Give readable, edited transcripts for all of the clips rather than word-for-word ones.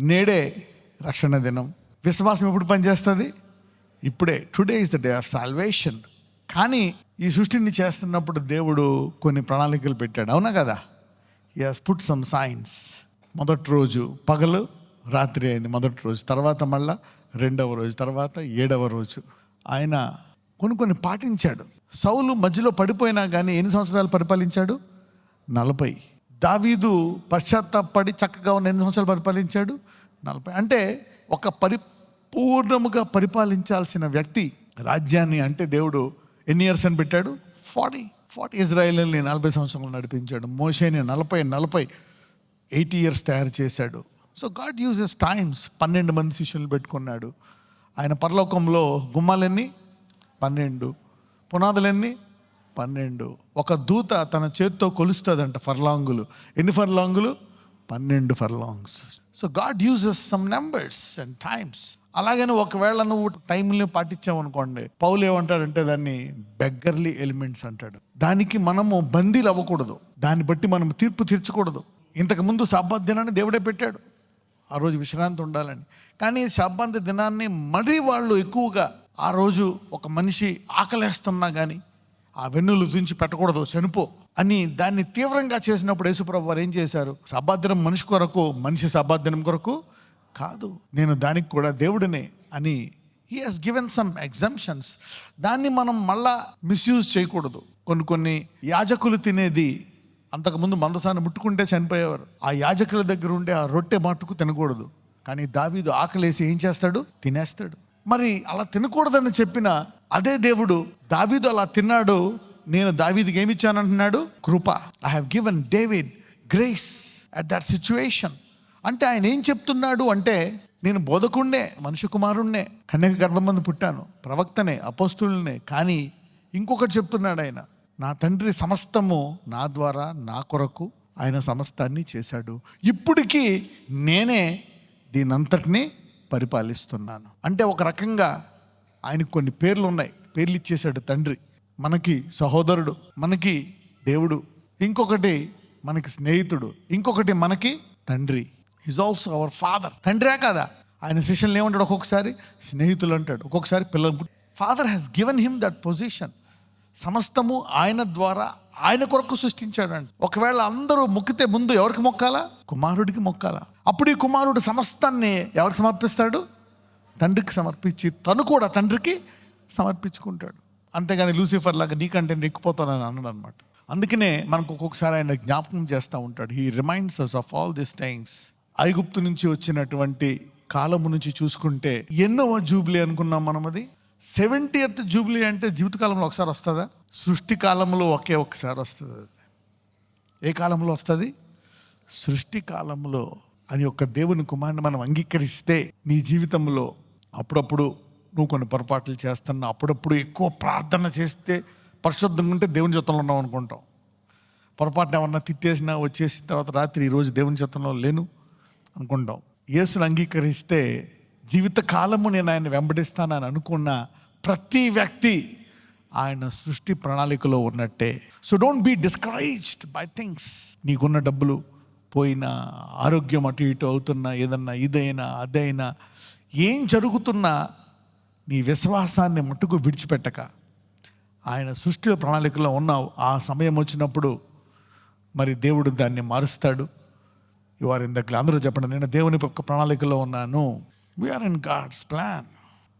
నేడే రక్షణ దినం. విశ్వాసం ఎప్పుడు పనిచేస్తుంది? ఇప్పుడే. Today is the day of salvation. కానీ ఈ సృష్టిని చేస్తున్నప్పుడు దేవుడు కొన్ని ప్రణాళికలు పెట్టాడు, అవునా కదా? He has put some science. మొదటి రోజు పగలు, రాత్రి అయింది మొదటి రోజు. తర్వాత మళ్ళా రెండవ రోజు, తర్వాత 7వ రోజు. ఆయన కొన్ని పాటించాడు. సౌలు మధ్యలో పడిపోయినా కానీ ఎన్ని సంవత్సరాలు పరిపాలించాడు? 40. దావీదు పశ్చాత్తాపడి చక్కగా ఉన్న ఎన్ని సంవత్సరాలు పరిపాలించాడు? 40. అంటే ఒక పరిపూర్ణముగా పరిపాలించాల్సిన వ్యక్తి రాజ్యాన్ని అంటే దేవుడు ఎన్ని ఇయర్స్ అని పెట్టాడు? 40. ఇజ్రాయేల్ని 40 సంవత్సరాలు నడిపించాడు. మోషేని 80 ఇయర్స్ తయారు చేశాడు. So God uses times. 12 మంది శిష్యులు పెట్టుకున్నాడు. ఆయన పరలోకంలో గుమ్మాలన్నీ 12, పునాదులన్నీ 12. ఒక దూత తన చేతితో కొలుస్తుందంట ఫర్లాంగులు. ఎన్ని ఫర్లాంగులు? 12 furlongs. So God uses some numbers and times. అలాగని ఒకవేళ నువ్వు టైంని పాటించావు అనుకోండి, పౌలు ఏమంటాడంటే దాన్ని బెగ్గర్లీ ఎలిమెంట్స్ అంటాడు. దానికి మనము బందీలు అవ్వకూడదు, దాన్ని బట్టి మనం తీర్పు తీర్చకూడదు. ఇంతకుముందు సబ్బాత్ దినాన్ని దేవుడే పెట్టాడు, ఆ రోజు విశ్రాంతి ఉండాలని. కానీ సబ్బాత్ దినాన్ని మరీ వాళ్ళు ఎక్కువగా ఆ రోజు ఒక మనిషి ఆకలేస్తున్నా కానీ ఆ వెన్నులు తుంచి పెట్టకూడదు, చనిపో అని దాన్ని తీవ్రంగా చేసినప్పుడు యేసుప్రభు వారు ఏం చేశారు? సబ్బాత్ దినం మనిషి కొరకు, మనిషి సబ్బాత్ దినం కొరకు కాదు, నేను దానికి కూడా దేవుడినే అని he has given some exemptions. దాన్ని మనం మళ్ళా మిస్యూజ్ చేయకూడదు. కొన్ని యాజకులు తినేది, అంతకుముందు మందసాన్ని ముట్టుకుంటే చనిపోయేవారు, ఆ యాజకుల దగ్గర ఉండే ఆ రొట్టె మట్టుకు తినకూడదు. కానీ దావీదు ఆకలేసి ఏం చేస్తాడు? తినేస్తాడు. మరి అలా తినకూడదని చెప్పిన అదే దేవుడు దావీదు అలా తిన్నాడు. నేను దావీదుకి ఏమి ఇచ్చానంటున్నాడు? కృప. I have given David grace at that situation. అంటే ఆయన ఏం చెప్తున్నాడు అంటే, నేను బోధకుడినే, మనుష్య కుమారుణ్ణే, కన్యక గర్భమందు పుట్టాను, ప్రవక్తనే, అపోస్తులనే. కానీ ఇంకొకటి చెప్తున్నాడు ఆయన, నా తండ్రి సమస్తము నా ద్వారా నా కొరకు ఆయన సమస్తాన్ని చేశాడు, ఇప్పటికీ నేనే దీనంతటినీ పరిపాలిస్తున్నాను. అంటే ఒక రకంగా ఆయనకు కొన్ని పేర్లు ఉన్నాయి, పేర్లు ఇచ్చేశాడు తండ్రి. మనకి సహోదరుడు, మనకి దేవుడు, ఇంకొకటి మనకి స్నేహితుడు, ఇంకొకటి మనకి తండ్రి. Is also our father. తండ్రే కాదా? ఆయన శిష్యులు ఏమంటాడు? ఒక్కొక్కసారి స్నేహితులు అంటాడు, ఒక్కొక్కసారి పిల్లలు. Father has given him that position. సమస్తము ఆయన ద్వారా ఆయన కొరకు సృష్టించాడండి. ఒకవేళ అందరూ మొక్కితే ముందు ఎవరికి మొక్కాలా? కుమారుడికి మొక్కాలా. అప్పుడు ఈ కుమారుడు సమస్తాన్ని ఎవరికి సమర్పిస్తాడు? తండ్రికి సమర్పించి తను కూడా తండ్రికి సమర్పించుకుంటాడు. అంతేగాని లూసిఫర్ లాగా నీకంటే నెక్కిపోతానని అన్నాడు అనమాట. అందుకనే మనకు ఒక్కొక్కసారి ఆయన జ్ఞాపకం చేస్తూ ఉంటాడు. He reminds us of all this things. ఐగుప్తు నుంచి వచ్చినటువంటి కాలము నుంచి చూసుకుంటే ఎన్నో జూబ్లీ అనుకున్నాం మనం. అది 70th జూబ్లీ అంటే జీవితకాలంలో ఒకసారి వస్తుందా? సృష్టి కాలంలో ఒకే ఒక్కసారి వస్తుంది. ఏ కాలంలో వస్తుంది? సృష్టి కాలంలో. అని ఒక దేవుని కుమారుని మనం అంగీకరిస్తే నీ జీవితంలో అప్పుడప్పుడు నువ్వు కొన్ని పొరపాట్లు చేస్తున్నా, అప్పుడప్పుడు ఎక్కువ ప్రార్థన చేస్తే పరిశుద్ధంగా ఉంటే దేవుని చిత్తంలో ఉన్నావు అనుకుంటాం. పొరపాటున ఏమన్నా తిట్టేసినా వచ్చేసిన తర్వాత రాత్రి ఈరోజు దేవుని చిత్తంలో లేను అనుకుంటాం. యేసుని అంగీకరిస్తే జీవితకాలము నేను ఆయన వెంబడిస్తానని అనుకున్న ప్రతి వ్యక్తి ఆయన సృష్టి ప్రణాళికలో ఉన్నట్టే. So don't be discouraged by things. నీకున్న డబ్బులు పోయినా, ఆరోగ్యం అటు ఇటు అవుతున్నా, ఏదన్నా ఇదైనా అదైనా, ఏం జరుగుతున్నా నీ విశ్వాసాన్ని మట్టుకు విడిచిపెట్టక ఆయన సృష్టి ప్రణాళికలో ఉన్నావు. ఆ సమయం వచ్చినప్పుడు మరి దేవుడు దాన్ని మారుస్తాడు. యు ఆర్ ఇన్ ద అందరూ చెప్పండి, నేను దేవుని యొక్క ప్రణాళికలో ఉన్నాను. We are in God's plan.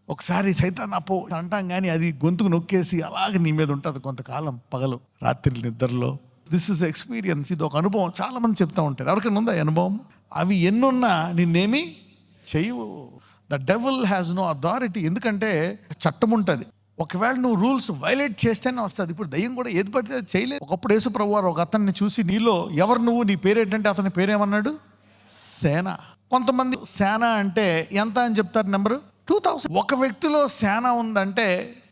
ఒకసారి సైతాన్ అపో అంటాం కానీ అది గొంతుకు నొక్కేసి అలాగే నీ మీద ఉంటుంది కొంతకాలం, పగలు రాత్రి నిద్రలో. This is experience. ఇది ఒక అనుభవం. చాలామంది చెప్తూ ఉంటారు. ఎవరికైనా ఉందా అనుభవం? అవి ఎన్నున్నా నిన్నేమి చేయవు. The devil has no authority. ఎందుకంటే చట్టం ఉంటుంది. ఒకవేళ నువ్వు రూల్స్ వైలేట్ చేస్తేనే వస్తుంది. ఇప్పుడు దయ్యం కూడా ఏది పడితే అది చేయలేదు. ఒకప్పుడు యేసు ప్రభు వారు ఒక అతన్ని చూసి, నీలో ఎవరు నువ్వు, నీ పేరేంటంటే అతని పేరేమన్నాడు? సేన. కొంతమంది సేన అంటే ఎంత అని చెప్తారు? నెంబరు 2000. ఒక వ్యక్తిలో సేన ఉందంటే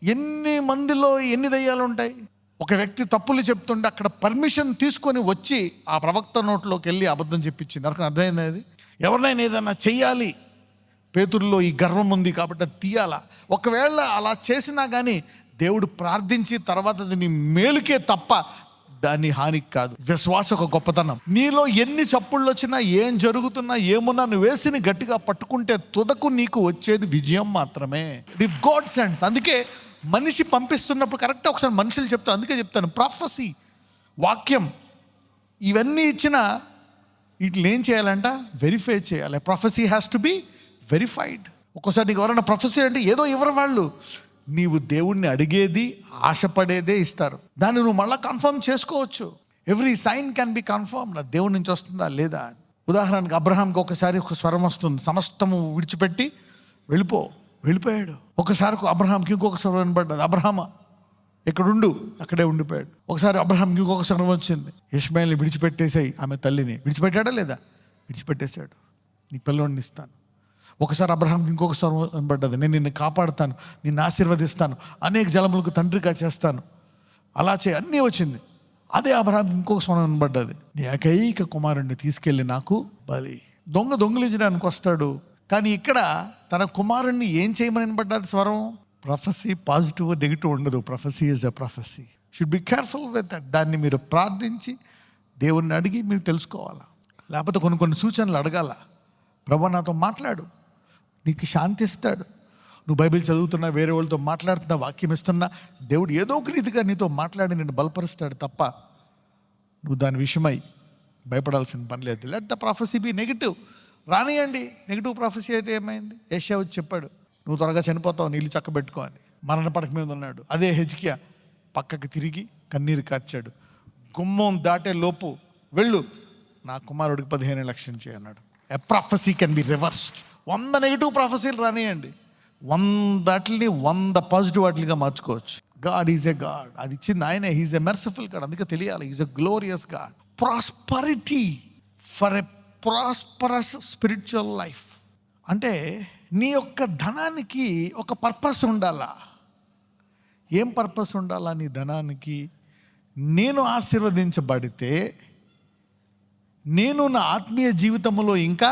ఎన్ని మందిలో ఎన్ని దయ్యాలు ఉంటాయి? ఒక వ్యక్తి తప్పులు చెప్తుంటే అక్కడ పర్మిషన్ తీసుకొని వచ్చి ఆ ప్రవక్త నోట్లోకి వెళ్ళి అబద్ధం చెప్పించింది. అర్థమైంది. అది ఎవరినైనా ఏదైనా చెయ్యాలి, పేతురులో ఈ గర్వం ఉంది కాబట్టి అది తీయాలా. ఒకవేళ అలా చేసినా కానీ దేవుడు ప్రార్థించి తర్వాత అది నీ మేలుకే తప్ప దాని హానికి కాదు. విశ్వాసం ఒక గొప్పతనం. నీలో ఎన్ని చప్పుళ్ళు వచ్చినా, ఏం జరుగుతున్నా, ఏమున్నా, నువ్వు వేసిని గట్టిగా పట్టుకుంటే తుదకు నీకు వచ్చేది విజయం మాత్రమే. If God sends. అందుకే మనిషి పంపిస్తున్నప్పుడు కరెక్ట్గా ఒకసారి మనుషులు చెప్తాను. అందుకే చెప్తాను, ప్రాఫెసీ, వాక్యం ఇవన్నీ ఇచ్చినా వీటిని ఏం చేయాలంట? వెరిఫై చేయాలి. Prophecy has to be verified. ఒక్కోసారి నీకు ఎవరైనా ప్రొఫెసర్ అంటే ఏదో ఎవరు వాళ్ళు, నీవు దేవుణ్ణి అడిగేది, ఆశపడేదే ఇస్తారు. దాన్ని నువ్వు మళ్ళీ కన్ఫర్మ్ చేసుకోవచ్చు. Every sign can be confirm. నా దేవుడి నుంచి వస్తుందా లేదా. ఉదాహరణకు అబ్రహాంకి ఒకసారి ఒక స్వరం వస్తుంది, సమస్తము విడిచిపెట్టి వెళ్ళిపోయాడు. ఒకసారి అబ్రహాంకి ఇంకొక స్వరం వినపడ్డది, అబ్రహామా ఎక్కడుండు, అక్కడే ఉండిపోయాడు. ఒకసారి అబ్రహాంకి ఇంకొక స్వరం వచ్చింది, ఇష్మాయేల్ని విడిచిపెట్టేసాయి, ఆమె తల్లిని. విడిచిపెట్టాడా లేదా? విడిచిపెట్టేశాడు. నీ పిల్లోడిని ఇస్తాను. ఒకసారి అబ్రహాంకి ఇంకొక స్వరం వినపడ్డది, నేను నిన్ను కాపాడుతాను, నిన్ను ఆశీర్వదిస్తాను, అనేక జలములకు తండ్రిగా చేస్తాను, అలా అన్నీ వచ్చింది. అదే అబ్రహాంకి ఇంకొక స్వరం వినపడ్డది, నీ ఏకైక కుమారుణ్ణి తీసుకెళ్ళి నాకు బలి. దొంగిలించడానికి వస్తాడు. కానీ ఇక్కడ తన కుమారుణ్ణి ఏం చేయమని వినపడ్డది స్వరం? ప్రొఫెసీ పాజిటివ్ నెగిటివ్ ఉండదు. ప్రొఫెసీ is a ప్రొఫెసీ. Should be careful with that. దాన్ని మీరు ప్రార్థించి దేవుణ్ణి అడిగి మీరు తెలుసుకోవాలా. లేకపోతే కొన్ని సూచనలు అడగాల. ప్రభు నాతో మాట్లాడు, నీకు శాంతి ఇస్తాడు. నువ్వు బైబిల్ చదువుతున్నా, వేరే వాళ్ళతో మాట్లాడుతున్నా, వాక్యం ఇస్తున్నా, దేవుడు ఏదో ఒక రీతిగా నీతో మాట్లాడి నిన్ను బలపరుస్తాడు తప్ప నువ్వు దాని విషయమై భయపడాల్సిన పని లేదు. Let the prophecy be negative. రానియండి. నెగిటివ్ ప్రాఫెసీ అయితే ఏమైంది? యెషయా వచ్చి చెప్పాడు, నువ్వు త్వరగా చనిపోతావు, నీళ్ళు చక్కబెట్టుకో అని. మరణ పడక మీద ఉన్నాడు. అదే హెజ్కియా పక్కకి తిరిగి కన్నీరు కార్చాడు. గుమ్మం దాటే లోపు వెళ్ళు, నా కుమారుడికి 15 లక్షలు చేయన్నాడు. A prophecy can be reversed. 100 negative ప్రాఫెసీలు రానియండి, 100 పాజిటివ్ వాటిగా మార్చుకోవచ్చు. God is a God. అది ఇచ్చింది ఆయనే. He's a merciful God. అందుకే తెలియాలి, is a glorious God. Prosperity for a prosperous spiritual life అంటే నీ యొక్క ధనానికి ఒక పర్పస్ ఉండాలా. ఏం పర్పస్ ఉండాలా నీ ధనానికి? నేను ఆశీర్వదించబడితే నేను నా ఆత్మీయ జీవితంలో ఇంకా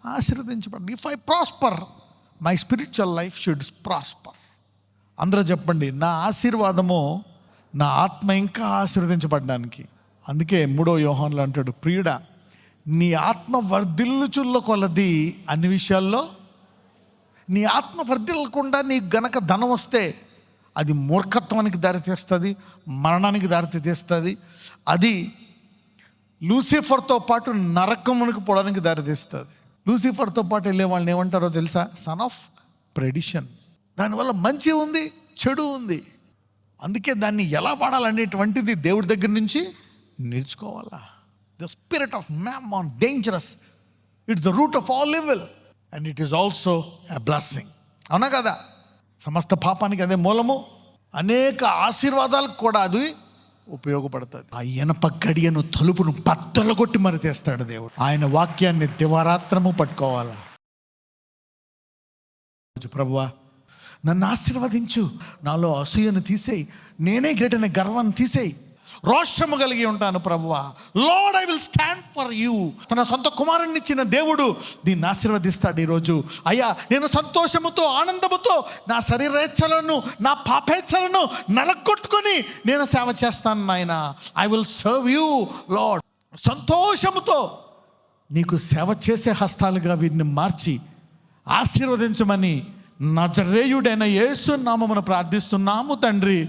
ఆశీర్వదించబడి, if I prosper my spiritual life should prosper. అందరూ చెప్పండి, నా ఆశీర్వాదము నా ఆత్మ ఇంకా ఆశీర్వదించబడడానికి. అందుకే 3వ యోహానులో అంటాడు, ప్రియుడా నీ ఆత్మ వర్ధిల్లుచుల్ల కొలది అన్ని విషయాల్లో. నీ ఆత్మ వర్ధిల్లకుండా నీకు గనక ధనం వస్తే అది మూర్ఖత్వానికి దారితీస్తుంది, మరణానికి దారితీస్తుంది. అది లూసిఫర్తో పాటు నరకమునికి పోవడానికి దారితీస్తుంది. లూసిఫర్తో పాటు వెళ్ళే వాళ్ళని ఏమంటారో తెలుసా? Son of perdition. దానివల్ల మంచి ఉంది, చెడు ఉంది. అందుకే దాన్ని ఎలా వాడాలనేటువంటిది దేవుడి దగ్గర నుంచి నేర్చుకోవాలా. The spirit of mammon dangerous. It's the root of all evil and it is also a blessing. అవునా కదా? సమస్త పాపానికి అదే మూలము. అనేక ఆశీర్వాదాలకు కూడా అది ఉపయోగపడుతుంది. ఆ ఇనప గడియను తలుపును బద్దలు కొట్టి మరి తెస్తాడు దేవుడు. ఆయన వాక్యాన్ని దివారాత్రము పట్టుకోవాలా. ప్రభువా నన్ను ఆశీర్వదించు, నాలో అసూయను తీసేయి, నేనే గ్రేట్ అనే గర్వాన్ని తీసేయి, రోషము కలిగి ఉంటాను ప్రభువా. Lord I will stand for you. తన సొంత కుమారుని ఇచ్చిన దేవుడు దీన్ని ఆశీర్వదిస్తాడు ఈరోజు. అయ్యా నేను సంతోషముతో ఆనందముతో నా శరీరేచ్ఛలను నా పాపేచ్ఛలను నలగొట్టుకొని నేను సేవ చేస్తాను నాయన. I will serve you lord. సంతోషముతో నీకు సేవ చేసే హస్తాలుగా వీరిని మార్చి ఆశీర్వదించమని నజరేయుడైన యేసు నామమున ప్రార్థిస్తున్నాము తండ్రి.